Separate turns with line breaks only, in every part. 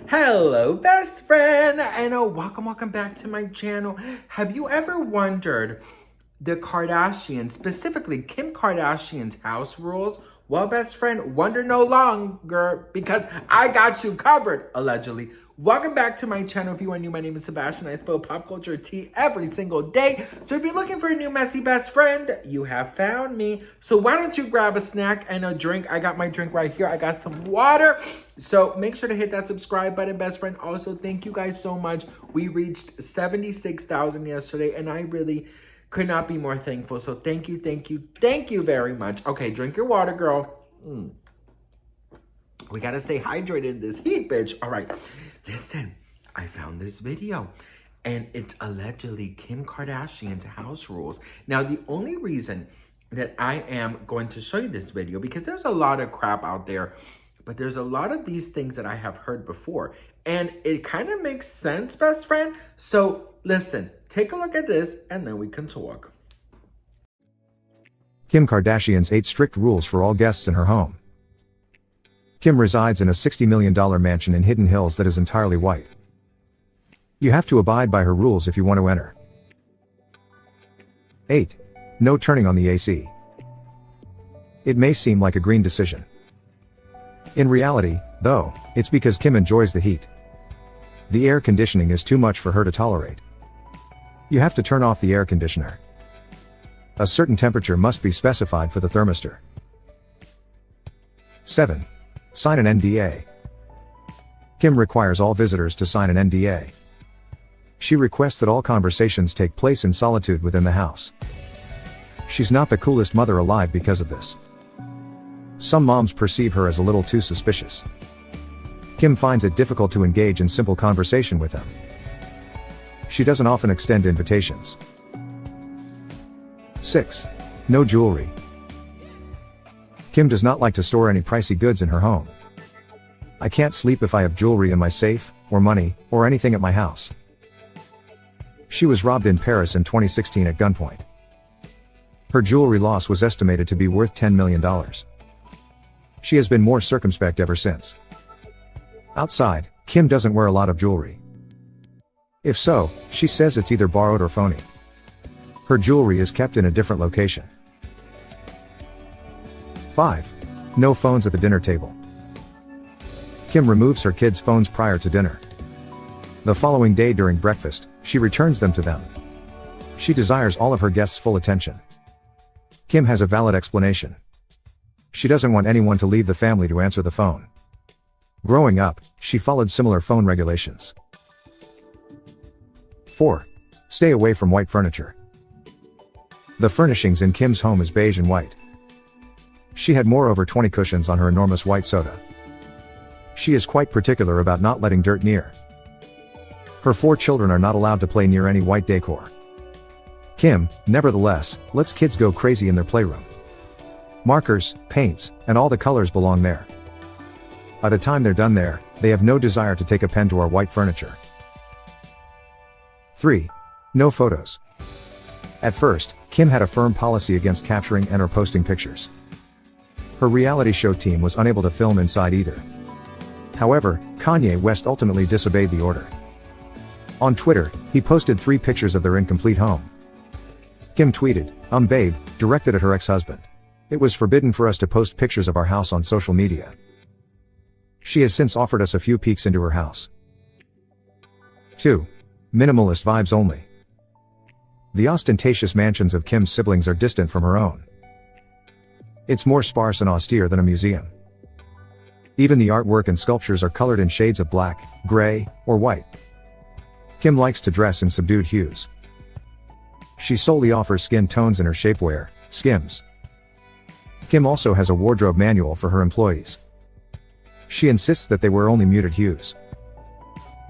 Hello, best friend, and welcome back to my channel. Have you ever wondered the Kardashians, specifically Kim Kardashian's house rules? Well, best friend, wonder no longer because I got you covered, allegedly. Welcome back to my channel. If you are new, my name is Sebastian. I spill pop culture tea every single day. So if you're looking for a new messy best friend, you have found me. So why don't you grab a snack and a drink? I got my drink right here. I got some water. So make sure to hit that subscribe button, best friend. Also, thank you guys so much. We reached 76,000 yesterday, and I really could not be more thankful. So thank you very much. Okay, drink your water, girl. We gotta stay hydrated in this heat, bitch. All right, listen, I found this video and it's allegedly Kim Kardashian's house rules. Now, the only reason that I am going to show you this video, because there's a lot of crap out there, but there's a lot of these things that I have heard before, and it kind of makes sense, best friend. So listen, take a look at this and then we can talk.
Kim Kardashian's 8 strict rules for all guests in her home. Kim resides in a $60 million mansion in Hidden Hills that is entirely white. You have to abide by her rules if you want to enter. 8. No turning on the AC. It may seem like a green decision. In reality, though, it's because Kim enjoys the heat. The air conditioning is too much for her to tolerate. You have to turn off the air conditioner. A certain temperature must be specified for the thermistor. 7. Sign an NDA. Kim requires all visitors to sign an NDA. She requests that all conversations take place in solitude within the house. She's not the coolest mother alive because of this. Some moms perceive her as a little too suspicious. Kim finds it difficult to engage in simple conversation with them. She doesn't often extend invitations. 6. No jewelry. Kim does not like to store any pricey goods in her home. I can't sleep if I have jewelry in my safe, or money, or anything at my house. She was robbed in Paris in 2016 at gunpoint. Her jewelry loss was estimated to be worth $10 million. She has been more circumspect ever since. Outside, Kim doesn't wear a lot of jewelry. If so, she says it's either borrowed or phony. Her jewelry is kept in a different location. 5. No phones at the dinner table. Kim removes her kids' phones prior to dinner. The following day during breakfast, she returns them to them. She desires all of her guests' full attention. Kim has a valid explanation. She doesn't want anyone to leave the family to answer the phone. Growing up, she followed similar phone regulations. 4. Stay away from white furniture. The furnishings in Kim's home is beige and white. She had over 20 cushions on her enormous white sofa. She is quite particular about not letting dirt near. Her 4 children are not allowed to play near any white decor. Kim, nevertheless, lets kids go crazy in their playroom. Markers, paints, and all the colors belong there. By the time they're done there, they have no desire to take a pen to our white furniture. 3. No photos. At first, Kim had a firm policy against capturing and or posting pictures. Her reality show team was unable to film inside either. However, Kanye West ultimately disobeyed the order. On Twitter, he posted 3 pictures of their incomplete home. Kim tweeted, babe," directed at her ex-husband. It was forbidden for us to post pictures of our house on social media. She has since offered us a few peeks into her house. 2. Minimalist vibes only. The ostentatious mansions of Kim's siblings are distant from her own. It's more sparse and austere than a museum. Even the artwork and sculptures are colored in shades of black, gray, or white. Kim likes to dress in subdued hues. She solely offers skin tones in her shapewear, Skims. Kim also has a wardrobe manual for her employees. She insists that they wear only muted hues.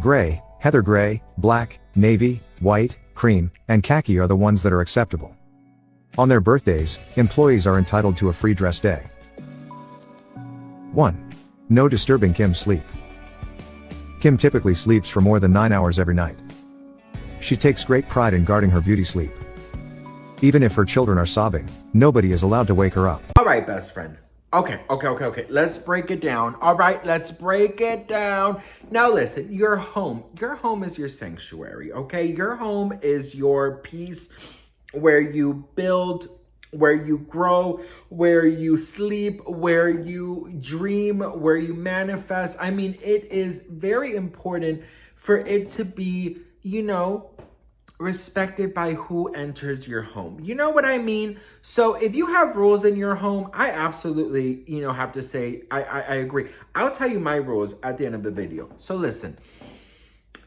Gray, heather gray, black, navy, white, cream, and khaki are the ones that are acceptable. On their birthdays, employees are entitled to a free dress day. 1. No disturbing Kim's sleep. Kim typically sleeps for more than 9 hours every night. She takes great pride in guarding her beauty sleep. Even if her children are sobbing, nobody is allowed to wake her up.
All right, best friend. Okay. Let's break it down. All right, let's break it down. Now listen, your home. Your home is your sanctuary, okay? Your home is your peace where you build, where you grow, where you sleep, where you dream, where you manifest. I mean, it is very important for it to be, respected by who enters your home. You know what I mean? So if you have rules in your home, I absolutely, have to say, I agree. I'll tell you my rules at the end of the video. So listen,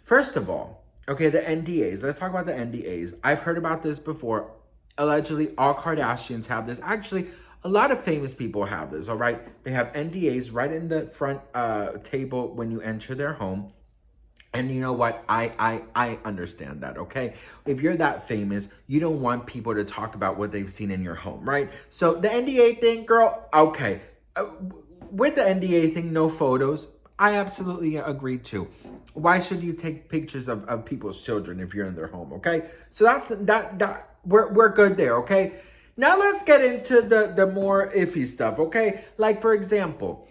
first of all, okay, the NDAs. Let's talk about the NDAs. I've heard about this before. Allegedly, all Kardashians have this. Actually, a lot of famous people have this, all right? They have NDAs right in the front table when you enter their home. And you know what? I understand that, okay? If you're that famous, you don't want people to talk about what they've seen in your home, right? So the NDA thing, girl, okay. With the NDA thing, no photos. I absolutely agree too. Why should you take pictures of people's children if you're in their home, okay? So we're good there, okay? Now let's get into the more iffy stuff, okay? Like for example,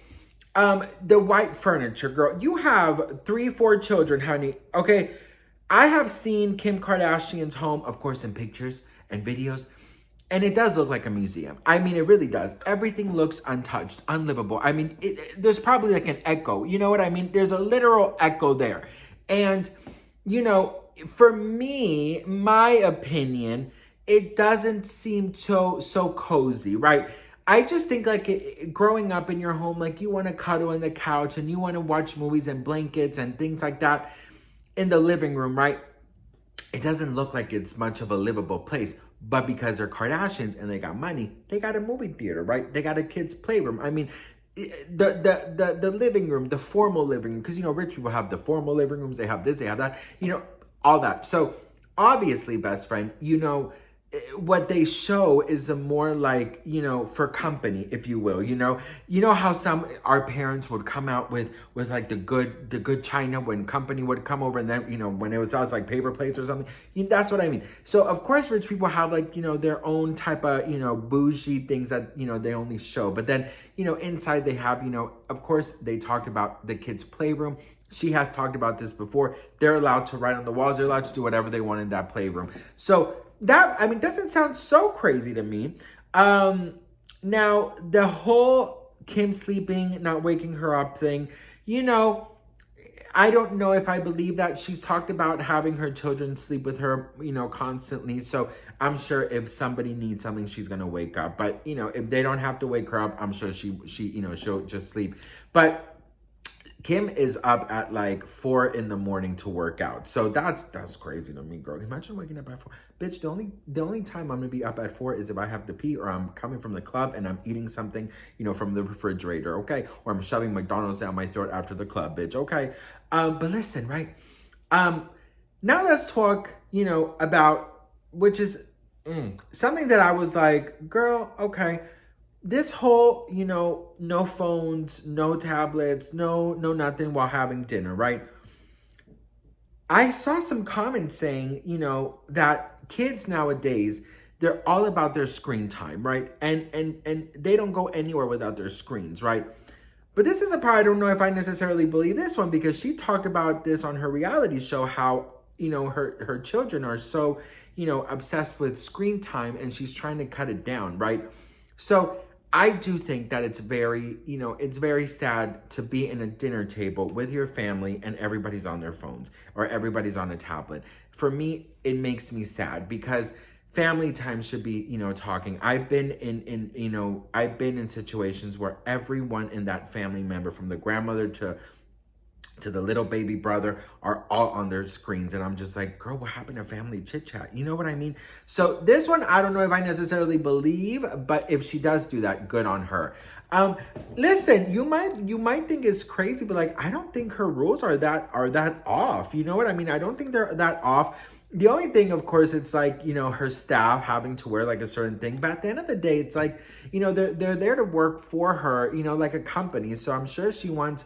the white furniture, girl. You have 3-4 children, honey. Okay, I have seen Kim Kardashian's home, of course, in pictures and videos, and it does look like a museum. I mean, it really does. Everything looks untouched, unlivable. I mean, there's probably like an echo. You know what I mean? There's a literal echo there. And, for me, my opinion, it doesn't seem so cozy, right? I just think like growing up in your home, like you want to cuddle on the couch and you want to watch movies and blankets and things like that in the living room, right? It doesn't look like it's much of a livable place, but because they're Kardashians and they got money, they got a movie theater, right? They got a kid's playroom. I mean, the living room, the formal living room, because, rich people have the formal living rooms. They have this, they have that, all that. So obviously, best friend, what they show is a more like, for company, if you will, how our parents would come out with like the good china when company would come over, and then, when it was like paper plates or something, that's what I mean. So of course, rich people have like, their own type of, bougie things that, they only show. But then, inside they have, of course they talked about the kids' playroom. She has talked about this before. They're allowed to write on the walls. They're allowed to do whatever they want in that playroom. So that, I mean, doesn't sound so crazy to me. Now, the whole Kim sleeping, not waking her up thing, I don't know if I believe that. She's talked about having her children sleep with her, constantly. So I'm sure if somebody needs something, she's going to wake up. But, if they don't have to wake her up, I'm sure she'll just sleep. But Kim is up at like 4 a.m. to work out. So that's crazy to me, girl. Imagine waking up at 4. Bitch, the only time I'm gonna be up at 4 is if I have to pee or I'm coming from the club and I'm eating something, from the refrigerator, okay? Or I'm shoving McDonald's down my throat after the club, bitch, okay? But listen, right? Now let's talk, about, which is something that I was like, girl, okay. This whole, no phones, no tablets, no nothing while having dinner, right? I saw some comments saying, that kids nowadays, they're all about their screen time, right? And they don't go anywhere without their screens, right? But this is a part I don't know if I necessarily believe this one, because she talked about this on her reality show, how, her children are so, obsessed with screen time, and she's trying to cut it down, right? So I do think that it's very sad to be in a dinner table with your family and everybody's on their phones or everybody's on a tablet. For me, it makes me sad because family time should be, talking. I've been in situations where everyone in that family member, from the grandmother to the little baby brother, are all on their screens. And I'm just like, girl, what happened to family chit chat? You know what I mean? So this one, I don't know if I necessarily believe, but if she does do that, good on her. Listen, you might think it's crazy, but like, I don't think her rules are that off. You know what I mean? I don't think they're that off. The only thing, of course, it's like, her staff having to wear like a certain thing. But at the end of the day, it's like, they're there to work for her, like a company. So I'm sure she wants,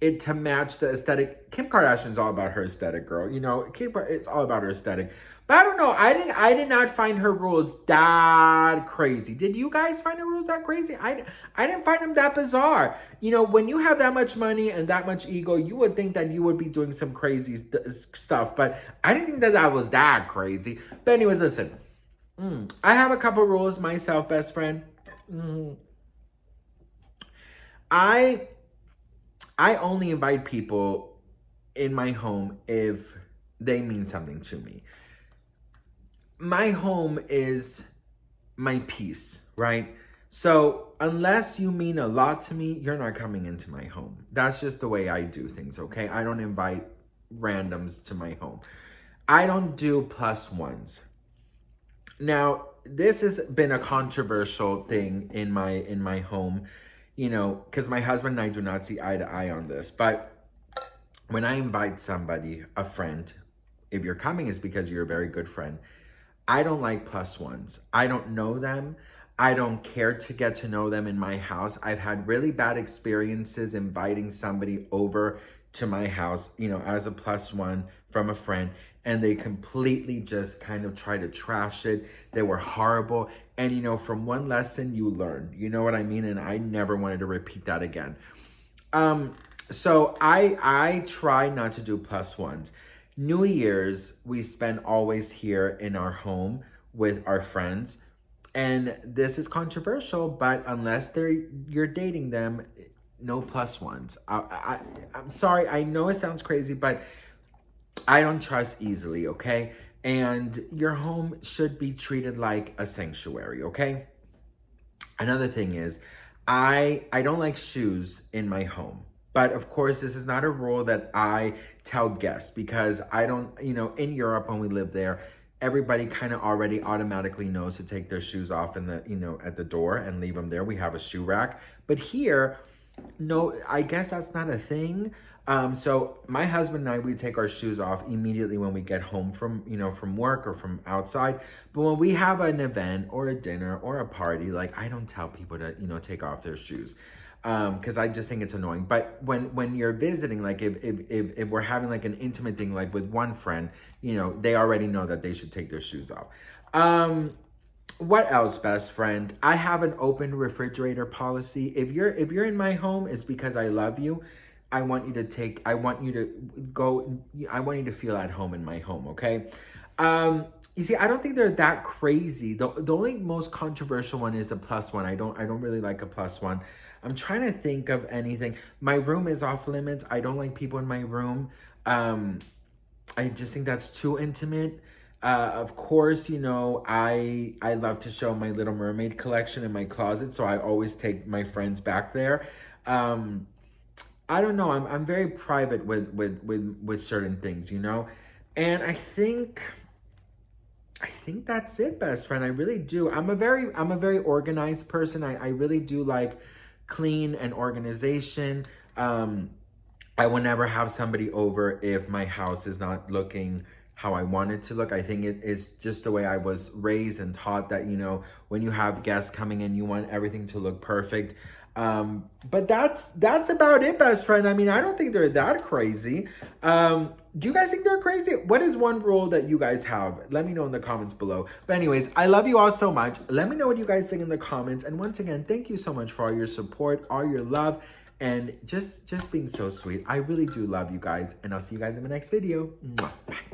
it to match the aesthetic. Kim Kardashian's all about her aesthetic, girl. You know, it's all about her aesthetic. But I don't know. I did not find her rules that crazy. Did you guys find her rules that crazy? I didn't find them that bizarre. You know, when you have that much money and that much ego, you would think that you would be doing some crazy stuff. But I didn't think that that was that crazy. But anyways, listen. I have a couple rules myself, best friend. I only invite people in my home if they mean something to me. My home is my peace, right? So unless you mean a lot to me, you're not coming into my home. That's just the way I do things, okay? I don't invite randoms to my home. I don't do plus ones. Now, this has been a controversial thing in my home, you know, because my husband and I do not see eye to eye on this. But when I invite somebody, a friend, if you're coming, it's because you're a very good friend. I don't like plus ones. I don't know them. I don't care to get to know them in my house. I've had really bad experiences inviting somebody over to my house, you know, as a plus one from a friend, and they completely just kind of try to trash it. They were horrible. And, you know, from one lesson you learn, you know what I mean? And I never wanted to repeat that again. So I try not to do plus ones. New Year's, we spend always here in our home with our friends. And this is controversial, but unless you're dating them, no plus ones. I'm sorry, I know it sounds crazy, but I don't trust easily, okay? And your home should be treated like a sanctuary, okay? Another thing is, I don't like shoes in my home. But of course, this is not a rule that I tell guests, because I don't, you know, in Europe when we live there, everybody kind of already automatically knows to take their shoes off in the, you know, at the door and leave them there. We have a shoe rack. But here, no, I guess that's not a thing. So my husband and I, we take our shoes off immediately when we get home from, you know, from work or from outside. But when we have an event or a dinner or a party, like, I don't tell people to, you know, take off their shoes. Because I just think it's annoying. But when you're visiting, like if we're having like an intimate thing, like with one friend, you know, they already know that they should take their shoes off. What else, best friend? I have an open refrigerator policy. If you're in my home, it's because I love you. I want you to feel at home in my home, okay? You see, I don't think they're that crazy. The only most controversial one is a plus one. I don't really like a plus one. I'm trying to think of anything. My room is off limits. I don't like people in my room. I just think that's too intimate. Of course, you know, I love to show my Little Mermaid collection in my closet, so I always take my friends back there. I don't know. I'm very private with certain things, you know, and I think that's it, best friend. I really do. I'm a very organized person. I really do like clean and organization. I will never have somebody over if my house is not looking how I want it to look. I think it is just the way I was raised and taught that, you know, when you have guests coming in, you want everything to look perfect. But that's about it, best friend. I mean, I don't think they're that crazy. Do you guys think they're crazy? What is one rule that you guys have? Let me know in the comments below. But anyways, I love you all so much. Let me know what you guys think in the comments. And once again, thank you so much for all your support, all your love, and just being so sweet. I really do love you guys. And I'll see you guys in my next video. Mwah. Bye.